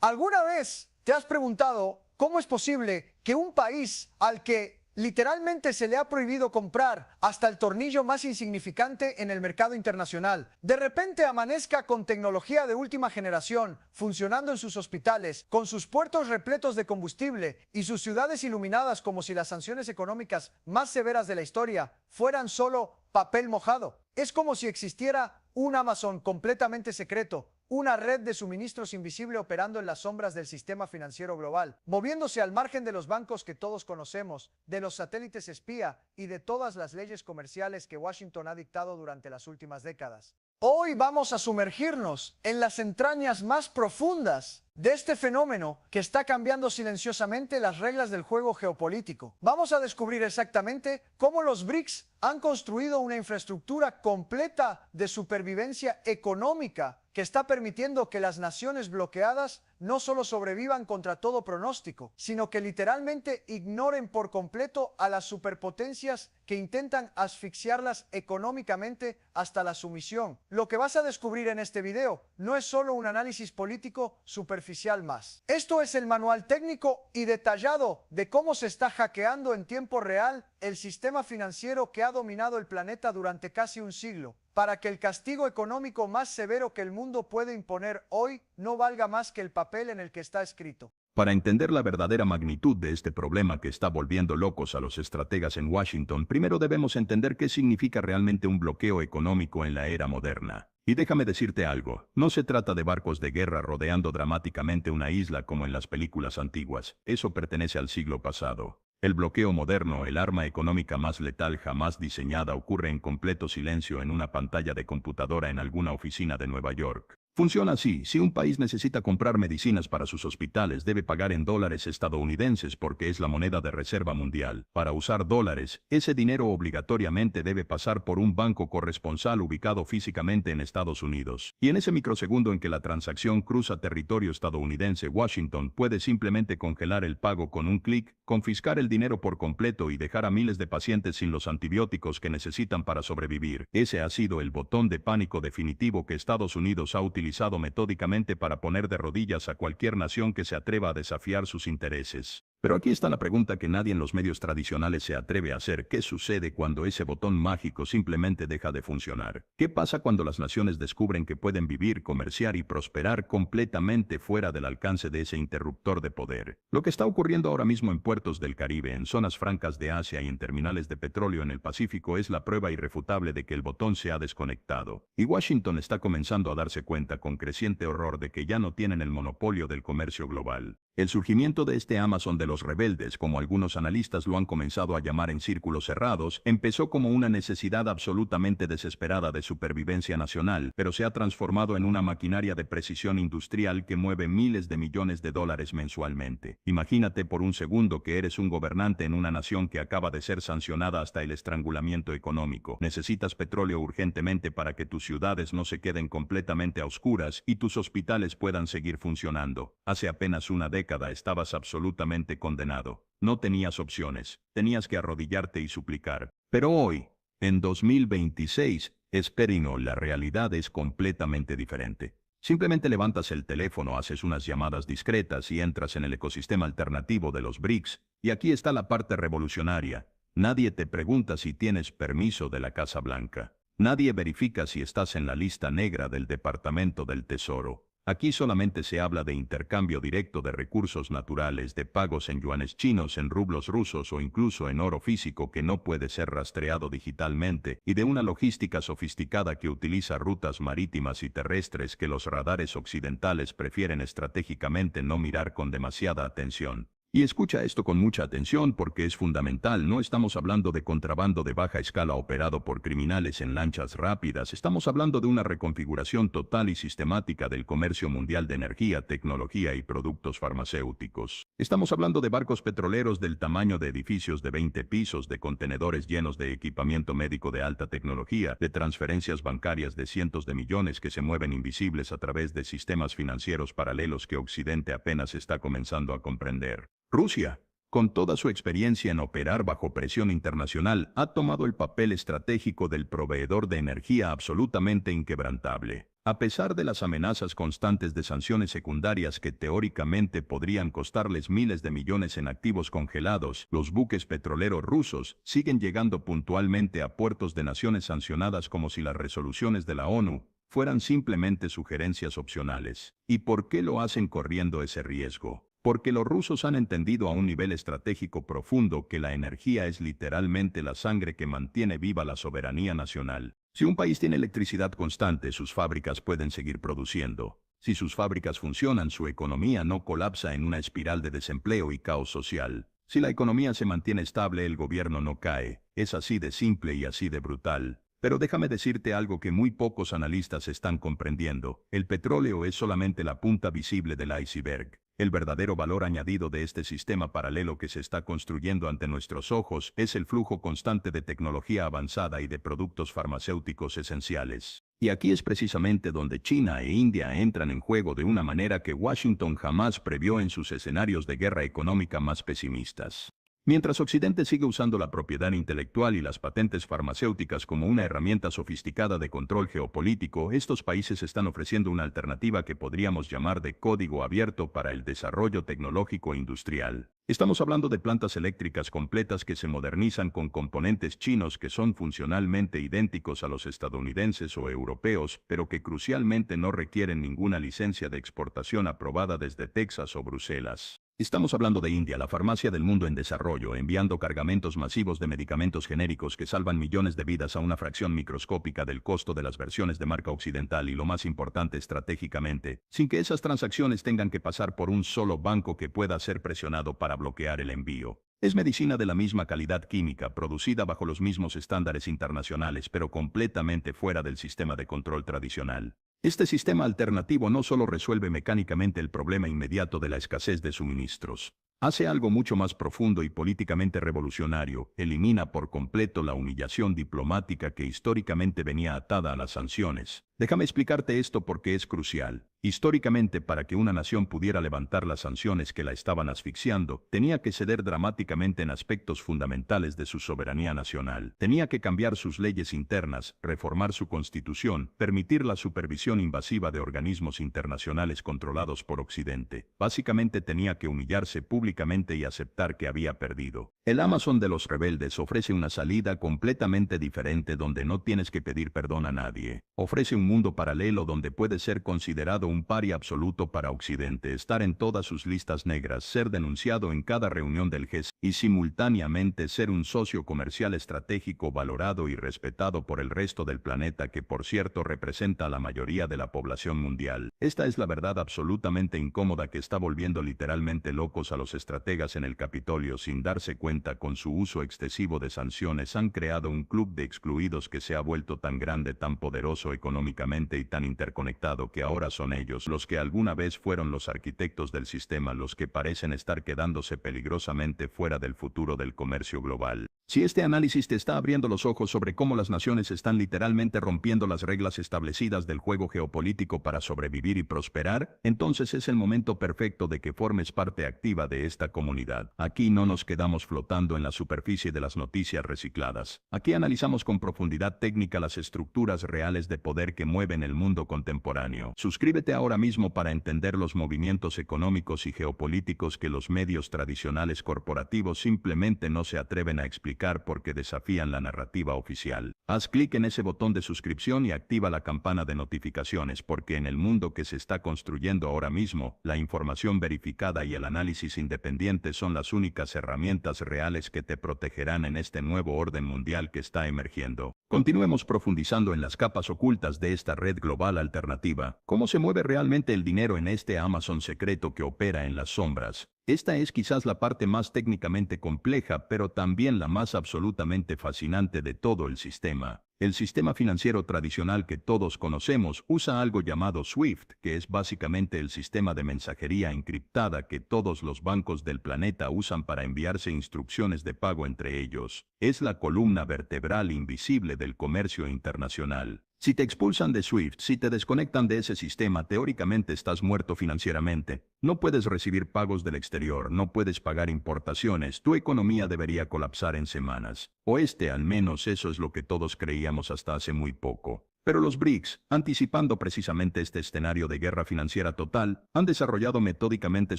¿Alguna vez te has preguntado cómo es posible que un país al que literalmente se le ha prohibido comprar hasta el tornillo más insignificante en el mercado internacional, de repente amanezca con tecnología de última generación, funcionando en sus hospitales, con sus puertos repletos de combustible y sus ciudades iluminadas como si las sanciones económicas más severas de la historia fueran solo papel mojado? Es como si existiera un Amazon completamente secreto, una red de suministros invisible operando en las sombras del sistema financiero global, moviéndose al margen de los bancos que todos conocemos, de los satélites espía y de todas las leyes comerciales que Washington ha dictado durante las últimas décadas. Hoy vamos a sumergirnos en las entrañas más profundas de este fenómeno que está cambiando silenciosamente las reglas del juego geopolítico. Vamos a descubrir exactamente cómo los BRICS han construido una infraestructura completa de supervivencia económica que está permitiendo que las naciones bloqueadas no solo sobrevivan contra todo pronóstico, sino que literalmente ignoren por completo a las superpotencias que intentan asfixiarlas económicamente hasta la sumisión. Lo que vas a descubrir en este video no es solo un análisis político superficial más. Esto es el manual técnico y detallado de cómo se está hackeando en tiempo real el sistema financiero que ha dominado el planeta durante casi un siglo, para que el castigo económico más severo que el mundo puede imponer hoy no valga más que el papel en el que está escrito. Para entender la verdadera magnitud de este problema que está volviendo locos a los estrategas en Washington, primero debemos entender qué significa realmente un bloqueo económico en la era moderna. Y déjame decirte algo, no se trata de barcos de guerra rodeando dramáticamente una isla como en las películas antiguas, eso pertenece al siglo pasado. El bloqueo moderno, el arma económica más letal jamás diseñada, ocurre en completo silencio en una pantalla de computadora en alguna oficina de Nueva York. Funciona así: si un país necesita comprar medicinas para sus hospitales, debe pagar en dólares estadounidenses porque es la moneda de reserva mundial. Para usar dólares, ese dinero obligatoriamente debe pasar por un banco corresponsal ubicado físicamente en Estados Unidos. Y en ese microsegundo en que la transacción cruza territorio estadounidense, Washington puede simplemente congelar el pago con un clic, confiscar el dinero por completo y dejar a miles de pacientes sin los antibióticos que necesitan para sobrevivir. Ese ha sido el botón de pánico definitivo que Estados Unidos ha utilizado metódicamente para poner de rodillas a cualquier nación que se atreva a desafiar sus intereses. Pero aquí está la pregunta que nadie en los medios tradicionales se atreve a hacer: ¿qué sucede cuando ese botón mágico simplemente deja de funcionar? ¿Qué pasa cuando las naciones descubren que pueden vivir, comerciar y prosperar completamente fuera del alcance de ese interruptor de poder? Lo que está ocurriendo ahora mismo en puertos del Caribe, en zonas francas de Asia y en terminales de petróleo en el Pacífico es la prueba irrefutable de que el botón se ha desconectado. Y Washington está comenzando a darse cuenta con creciente horror de que ya no tienen el monopolio del comercio global. El surgimiento de este Amazon de los rebeldes, como algunos analistas lo han comenzado a llamar en círculos cerrados, empezó como una necesidad absolutamente desesperada de supervivencia nacional, pero se ha transformado en una maquinaria de precisión industrial que mueve miles de millones de dólares mensualmente. Imagínate por un segundo que eres un gobernante en una nación que acaba de ser sancionada hasta el estrangulamiento económico. Necesitas petróleo urgentemente para que tus ciudades no se queden completamente a oscuras y tus hospitales puedan seguir funcionando. Hace apenas una década estabas absolutamente condenado. No tenías opciones. Tenías que arrodillarte y suplicar. Pero hoy, en 2026, espérino, la realidad es completamente diferente. Simplemente levantas el teléfono, haces unas llamadas discretas y entras en el ecosistema alternativo de los BRICS. Y aquí está la parte revolucionaria. Nadie te pregunta si tienes permiso de la Casa Blanca. Nadie verifica si estás en la lista negra del Departamento del Tesoro. Aquí solamente se habla de intercambio directo de recursos naturales, de pagos en yuanes chinos, en rublos rusos o incluso en oro físico que no puede ser rastreado digitalmente, y de una logística sofisticada que utiliza rutas marítimas y terrestres que los radares occidentales prefieren estratégicamente no mirar con demasiada atención. Y escucha esto con mucha atención porque es fundamental. No estamos hablando de contrabando de baja escala operado por criminales en lanchas rápidas. Estamos hablando de una reconfiguración total y sistemática del comercio mundial de energía, tecnología y productos farmacéuticos. Estamos hablando de barcos petroleros del tamaño de edificios de 20 pisos, de contenedores llenos de equipamiento médico de alta tecnología, de transferencias bancarias de cientos de millones que se mueven invisibles a través de sistemas financieros paralelos que Occidente apenas está comenzando a comprender. Rusia, con toda su experiencia en operar bajo presión internacional, ha tomado el papel estratégico del proveedor de energía absolutamente inquebrantable. A pesar de las amenazas constantes de sanciones secundarias que teóricamente podrían costarles miles de millones en activos congelados, los buques petroleros rusos siguen llegando puntualmente a puertos de naciones sancionadas como si las resoluciones de la ONU fueran simplemente sugerencias opcionales. ¿Y por qué lo hacen corriendo ese riesgo? Porque los rusos han entendido a un nivel estratégico profundo que la energía es literalmente la sangre que mantiene viva la soberanía nacional. Si un país tiene electricidad constante, sus fábricas pueden seguir produciendo. Si sus fábricas funcionan, su economía no colapsa en una espiral de desempleo y caos social. Si la economía se mantiene estable, el gobierno no cae. Es así de simple y así de brutal. Pero déjame decirte algo que muy pocos analistas están comprendiendo. El petróleo es solamente la punta visible del iceberg. El verdadero valor añadido de este sistema paralelo que se está construyendo ante nuestros ojos es el flujo constante de tecnología avanzada y de productos farmacéuticos esenciales. Y aquí es precisamente donde China e India entran en juego de una manera que Washington jamás previó en sus escenarios de guerra económica más pesimistas. Mientras Occidente sigue usando la propiedad intelectual y las patentes farmacéuticas como una herramienta sofisticada de control geopolítico, estos países están ofreciendo una alternativa que podríamos llamar de código abierto para el desarrollo tecnológico e industrial. Estamos hablando de plantas eléctricas completas que se modernizan con componentes chinos que son funcionalmente idénticos a los estadounidenses o europeos, pero que crucialmente no requieren ninguna licencia de exportación aprobada desde Texas o Bruselas. Estamos hablando de India, la farmacia del mundo en desarrollo, enviando cargamentos masivos de medicamentos genéricos que salvan millones de vidas a una fracción microscópica del costo de las versiones de marca occidental y, lo más importante estratégicamente, sin que esas transacciones tengan que pasar por un solo banco que pueda ser presionado para bloquear el envío. Es medicina de la misma calidad química, producida bajo los mismos estándares internacionales, pero completamente fuera del sistema de control tradicional. Este sistema alternativo no solo resuelve mecánicamente el problema inmediato de la escasez de suministros, hace algo mucho más profundo y políticamente revolucionario: elimina por completo la humillación diplomática que históricamente venía atada a las sanciones. Déjame explicarte esto porque es crucial. Históricamente, para que una nación pudiera levantar las sanciones que la estaban asfixiando, tenía que ceder dramáticamente en aspectos fundamentales de su soberanía nacional. Tenía que cambiar sus leyes internas, reformar su constitución, permitir la supervisión invasiva de organismos internacionales controlados por Occidente. Básicamente tenía que humillarse públicamente y aceptar que había perdido. El Amazon de los rebeldes ofrece una salida completamente diferente donde no tienes que pedir perdón a nadie. Ofrece un mundo paralelo donde puedes ser considerado un paria absoluto para Occidente, estar en todas sus listas negras, ser denunciado en cada reunión del G7 y simultáneamente ser un socio comercial estratégico valorado y respetado por el resto del planeta, que por cierto representa a la mayoría de la población mundial. Esta es la verdad absolutamente incómoda que está volviendo literalmente locos a los estrategas en el Capitolio sin darse cuenta. Con su uso excesivo de sanciones han creado un club de excluidos que se ha vuelto tan grande, tan poderoso económicamente y tan interconectado que ahora son ellos los que alguna vez fueron los arquitectos del sistema los que parecen estar quedándose peligrosamente fuera del futuro del comercio global. Si este análisis te está abriendo los ojos sobre cómo las naciones están literalmente rompiendo las reglas establecidas del juego geopolítico para sobrevivir y prosperar, entonces es el momento perfecto de que formes parte activa de esta comunidad. Aquí no nos quedamos flotando en la superficie de las noticias recicladas. Aquí analizamos con profundidad técnica las estructuras reales de poder que mueven el mundo contemporáneo. Suscríbete ahora mismo para entender los movimientos económicos y geopolíticos que los medios tradicionales corporativos simplemente no se atreven a explicar porque desafían la narrativa oficial. Haz clic en ese botón de suscripción y activa la campana de notificaciones, porque en el mundo que se está construyendo ahora mismo, la información verificada y el análisis independiente son las únicas herramientas reales que te protegerán en este nuevo orden mundial que está emergiendo. Continuemos profundizando en las capas ocultas de esta red global alternativa. ¿Cómo se mueve realmente el dinero en este Amazon secreto que opera en las sombras? Esta es quizás la parte más técnicamente compleja, pero también la más absolutamente fascinante de todo el sistema. El sistema financiero tradicional que todos conocemos usa algo llamado SWIFT, que es básicamente el sistema de mensajería encriptada que todos los bancos del planeta usan para enviarse instrucciones de pago entre ellos. Es la columna vertebral invisible del comercio internacional. Si te expulsan de SWIFT, si te desconectan de ese sistema, teóricamente estás muerto financieramente. No puedes recibir pagos del exterior, no puedes pagar importaciones, tu economía debería colapsar en semanas. Al menos eso es lo que todos creíamos hasta hace muy poco. Pero los BRICS, anticipando precisamente este escenario de guerra financiera total, han desarrollado metódicamente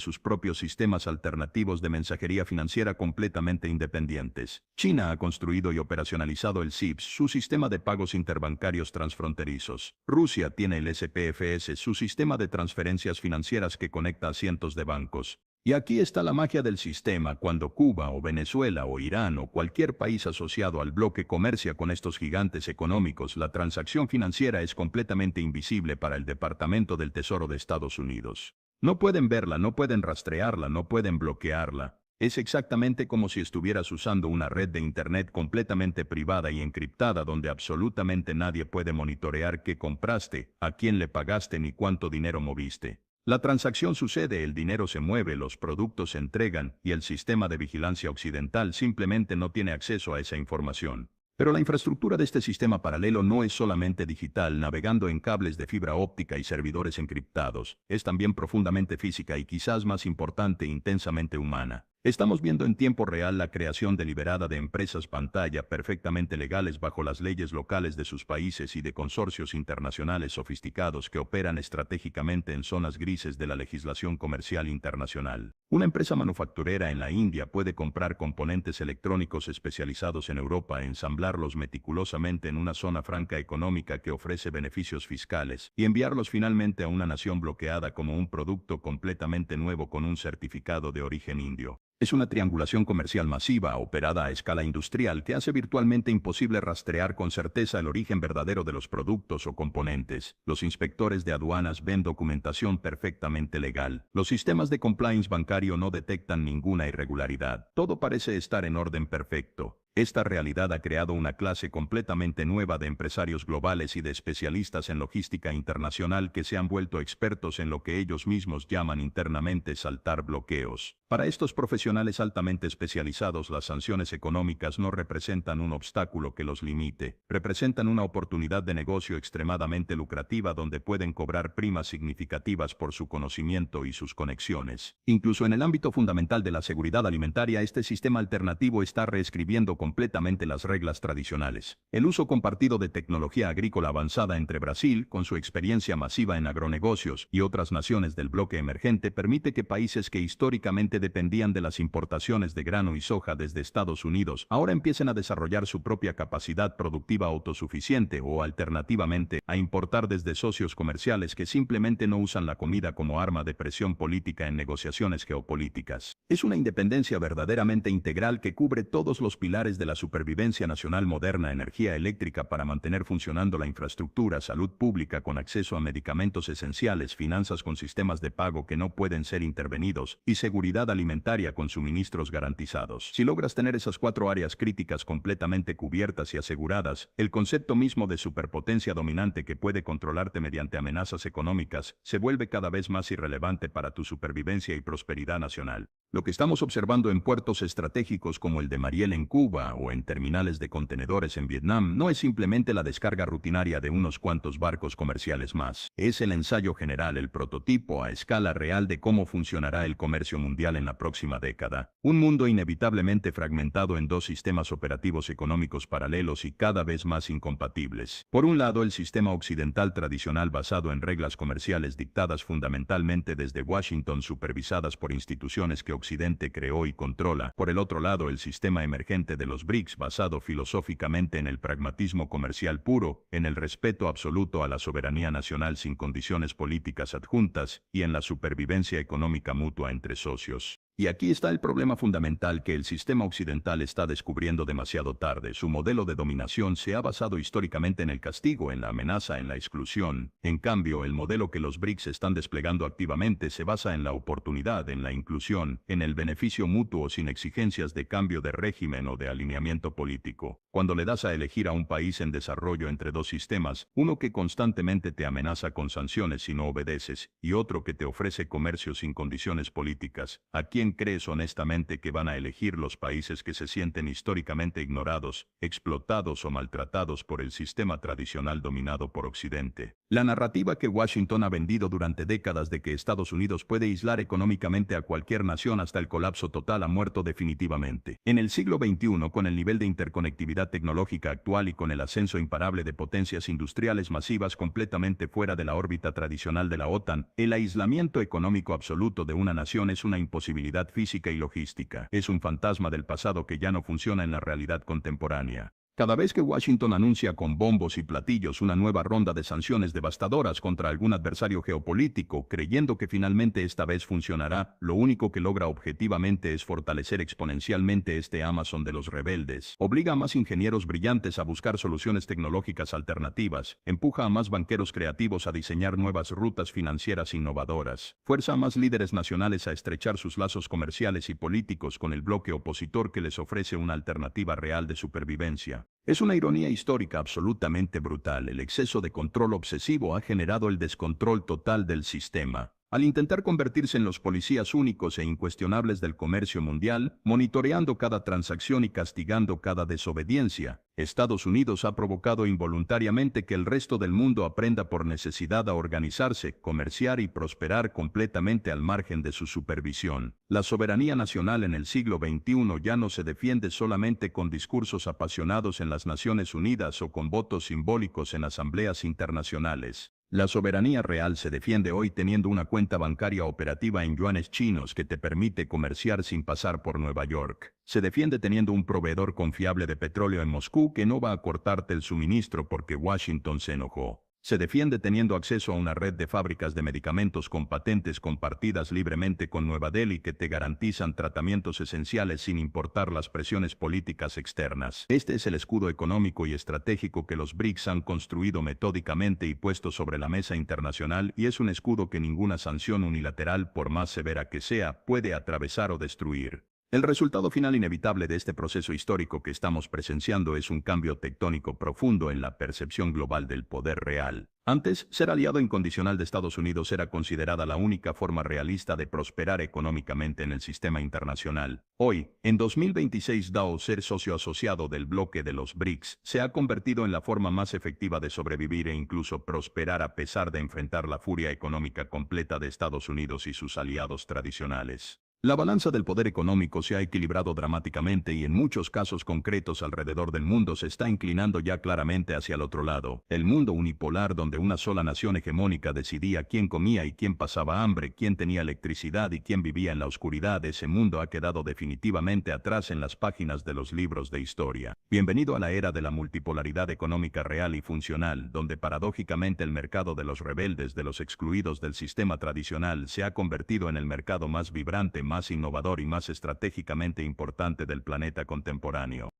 sus propios sistemas alternativos de mensajería financiera completamente independientes. China ha construido y operacionalizado el CIPS, su sistema de pagos interbancarios transfronterizos. Rusia tiene el SPFS, su sistema de transferencias financieras que conecta a cientos de bancos. Y aquí está la magia del sistema: cuando Cuba o Venezuela o Irán o cualquier país asociado al bloque comercia con estos gigantes económicos, la transacción financiera es completamente invisible para el Departamento del Tesoro de Estados Unidos. No pueden verla, no pueden rastrearla, no pueden bloquearla. Es exactamente como si estuvieras usando una red de Internet completamente privada y encriptada donde absolutamente nadie puede monitorear qué compraste, a quién le pagaste ni cuánto dinero moviste. La transacción sucede, el dinero se mueve, los productos se entregan y el sistema de vigilancia occidental simplemente no tiene acceso a esa información. Pero la infraestructura de este sistema paralelo no es solamente digital, navegando en cables de fibra óptica y servidores encriptados, es también profundamente física y quizás más importante, intensamente humana. Estamos viendo en tiempo real la creación deliberada de empresas pantalla perfectamente legales bajo las leyes locales de sus países y de consorcios internacionales sofisticados que operan estratégicamente en zonas grises de la legislación comercial internacional. Una empresa manufacturera en la India puede comprar componentes electrónicos especializados en Europa, ensamblarlos meticulosamente en una zona franca económica que ofrece beneficios fiscales y enviarlos finalmente a una nación bloqueada como un producto completamente nuevo con un certificado de origen indio. Es una triangulación comercial masiva, operada a escala industrial, que hace virtualmente imposible rastrear con certeza el origen verdadero de los productos o componentes. Los inspectores de aduanas ven documentación perfectamente legal. Los sistemas de compliance bancario no detectan ninguna irregularidad. Todo parece estar en orden perfecto. Esta realidad ha creado una clase completamente nueva de empresarios globales y de especialistas en logística internacional que se han vuelto expertos en lo que ellos mismos llaman internamente saltar bloqueos. Para estos profesionales altamente especializados, las sanciones económicas no representan un obstáculo que los limite, representan una oportunidad de negocio extremadamente lucrativa donde pueden cobrar primas significativas por su conocimiento y sus conexiones. Incluso en el ámbito fundamental de la seguridad alimentaria, este sistema alternativo está reescribiendo completamente las reglas tradicionales. El uso compartido de tecnología agrícola avanzada entre Brasil, con su experiencia masiva en agronegocios, y otras naciones del bloque emergente permite que países que históricamente dependían de las importaciones de grano y soja desde Estados Unidos ahora empiecen a desarrollar su propia capacidad productiva autosuficiente o, alternativamente, a importar desde socios comerciales que simplemente no usan la comida como arma de presión política en negociaciones geopolíticas. Es una independencia verdaderamente integral que cubre todos los pilares de la supervivencia nacional moderna: energía eléctrica para mantener funcionando la infraestructura, salud pública con acceso a medicamentos esenciales, finanzas con sistemas de pago que no pueden ser intervenidos y seguridad alimentaria con suministros garantizados. Si logras tener esas 4 áreas críticas completamente cubiertas y aseguradas, el concepto mismo de superpotencia dominante que puede controlarte mediante amenazas económicas se vuelve cada vez más irrelevante para tu supervivencia y prosperidad nacional. Lo que estamos observando en puertos estratégicos como el de Mariel en Cuba o en terminales de contenedores en Vietnam no es simplemente la descarga rutinaria de unos cuantos barcos comerciales más. Es el ensayo general, el prototipo a escala real de cómo funcionará el comercio mundial en la próxima década. Un mundo inevitablemente fragmentado en 2 sistemas operativos económicos paralelos y cada vez más incompatibles. Por un lado, el sistema occidental tradicional basado en reglas comerciales dictadas fundamentalmente desde Washington, supervisadas por instituciones que Occidente creó y controla. Por el otro lado, el sistema emergente de los BRICS, basado filosóficamente en el pragmatismo comercial puro, en el respeto absoluto a la soberanía nacional sin condiciones políticas adjuntas y en la supervivencia económica mutua entre socios. Y aquí está el problema fundamental que el sistema occidental está descubriendo demasiado tarde. Su modelo de dominación se ha basado históricamente en el castigo, en la amenaza, en la exclusión. En cambio, el modelo que los BRICS están desplegando activamente se basa en la oportunidad, en la inclusión, en el beneficio mutuo sin exigencias de cambio de régimen o de alineamiento político. Cuando le das a elegir a un país en desarrollo entre 2 sistemas, uno que constantemente te amenaza con sanciones si no obedeces, y otro que te ofrece comercio sin condiciones políticas, ¿a quién quién crees honestamente que van a elegir los países que se sienten históricamente ignorados, explotados o maltratados por el sistema tradicional dominado por Occidente? La narrativa que Washington ha vendido durante décadas de que Estados Unidos puede aislar económicamente a cualquier nación hasta el colapso total ha muerto definitivamente. En el siglo XXI, con el nivel de interconectividad tecnológica actual y con el ascenso imparable de potencias industriales masivas completamente fuera de la órbita tradicional de la OTAN, el aislamiento económico absoluto de una nación es una imposibilidad física y logística. Es un fantasma del pasado que ya no funciona en la realidad contemporánea. Cada vez que Washington anuncia con bombos y platillos una nueva ronda de sanciones devastadoras contra algún adversario geopolítico, creyendo que finalmente esta vez funcionará, lo único que logra objetivamente es fortalecer exponencialmente este Amazon de los rebeldes. Obliga a más ingenieros brillantes a buscar soluciones tecnológicas alternativas, empuja a más banqueros creativos a diseñar nuevas rutas financieras innovadoras, fuerza a más líderes nacionales a estrechar sus lazos comerciales y políticos con el bloque opositor que les ofrece una alternativa real de supervivencia. Es una ironía histórica absolutamente brutal. El exceso de control obsesivo ha generado el descontrol total del sistema. Al intentar convertirse en los policías únicos e incuestionables del comercio mundial, monitoreando cada transacción y castigando cada desobediencia, Estados Unidos ha provocado involuntariamente que el resto del mundo aprenda por necesidad a organizarse, comerciar y prosperar completamente al margen de su supervisión. La soberanía nacional en el siglo XXI ya no se defiende solamente con discursos apasionados en las Naciones Unidas o con votos simbólicos en asambleas internacionales. La soberanía real se defiende hoy teniendo una cuenta bancaria operativa en yuanes chinos que te permite comerciar sin pasar por Nueva York. Se defiende teniendo un proveedor confiable de petróleo en Moscú que no va a cortarte el suministro porque Washington se enojó. Se defiende teniendo acceso a una red de fábricas de medicamentos con patentes compartidas libremente con Nueva Delhi que te garantizan tratamientos esenciales sin importar las presiones políticas externas. Este es el escudo económico y estratégico que los BRICS han construido metódicamente y puesto sobre la mesa internacional, y es un escudo que ninguna sanción unilateral, por más severa que sea, puede atravesar o destruir. El resultado final inevitable de este proceso histórico que estamos presenciando es un cambio tectónico profundo en la percepción global del poder real. Antes, ser aliado incondicional de Estados Unidos era considerada la única forma realista de prosperar económicamente en el sistema internacional. Hoy, en 2026, dado ser socio asociado del bloque de los BRICS, se ha convertido en la forma más efectiva de sobrevivir e incluso prosperar a pesar de enfrentar la furia económica completa de Estados Unidos y sus aliados tradicionales. La balanza del poder económico se ha equilibrado dramáticamente y en muchos casos concretos alrededor del mundo se está inclinando ya claramente hacia el otro lado. El mundo unipolar donde una sola nación hegemónica decidía quién comía y quién pasaba hambre, quién tenía electricidad y quién vivía en la oscuridad, ese mundo ha quedado definitivamente atrás en las páginas de los libros de historia. Bienvenido a la era de la multipolaridad económica real y funcional, donde paradójicamente el mercado de los rebeldes, de los excluidos del sistema tradicional, se ha convertido en el mercado más vibrante, más innovador y más estratégicamente importante del planeta contemporáneo.